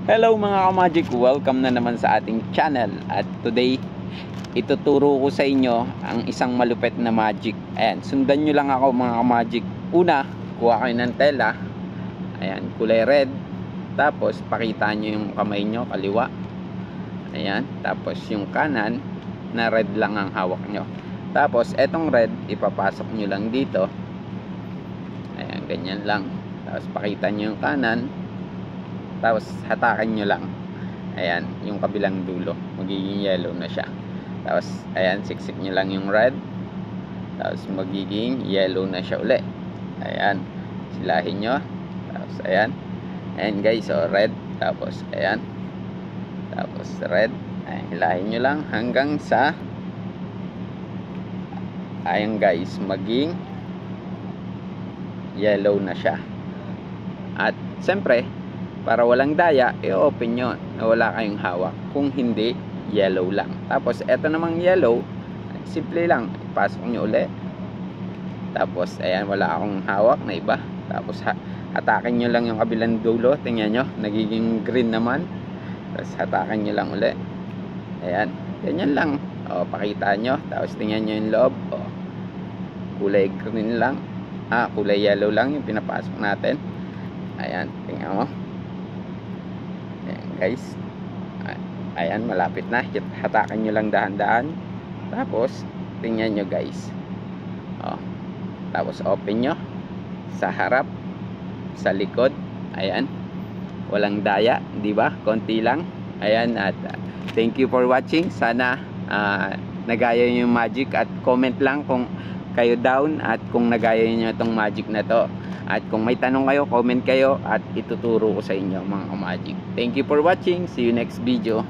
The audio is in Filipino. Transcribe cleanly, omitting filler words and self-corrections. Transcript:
Hello mga ka-magic, welcome na naman sa ating channel. At today, ituturo ko sa inyo ang isang malupit na magic. Ayan, sundan nyo lang ako mga ka-magic. Una, kuha kayo ng tela. Ayan, kulay red. Tapos, pakita nyo yung kamay nyo, kaliwa. Ayan, tapos yung kanan, na red lang ang hawak nyo. Tapos, etong red, ipapasok nyo lang dito. Ayan, ganyan lang. Tapos, pakita nyo yung kanan. Tapos hatakan nyo lang. Ayan, yung kabilang dulo. Magiging yellow na siya. Tapos, ayan, siksik nyo lang yung red. Tapos magiging yellow na siya uli. Ayan, silahin nyo. Tapos, ayan. Ayan guys, so red. Tapos, ayan. Tapos red. Ayan, hilahin nyo lang hanggang sa ayan guys, maging yellow na siya. At siyempre, para walang daya, i-open nyo na wala kayong hawak. Kung hindi, yellow lang. Tapos, eto namang yellow, simple lang. Ipasok nyo ulit. Tapos, ayan, wala akong hawak na iba. Tapos, hatakin nyo lang yung kabilang dulo. Tingnan nyo, nagiging green naman. Tapos, hatakin nyo lang ulit. Ayan, ganyan lang. O, pakita nyo. Tapos, tingnan nyo yung loob. O, kulay green lang. Kulay yellow lang yung pinapasok natin. Ayan, tingnan mo. Ayan guys, ayan, malapit na. Hatakan nyo lang dahan-dahan. Tapos tingnan nyo guys. Tapos open nyo sa harap, sa likod. Ayan, walang daya, di ba? Konti lang. Ayan, at thank you for watching. Sana nagaya nyo yung magic. At comment lang kung kayo down at kung nagaya nyo itong magic na to. At kung may tanong kayo, comment kayo at ituturo ko sa inyo mga ka-magic. Thank you for watching. See you next video.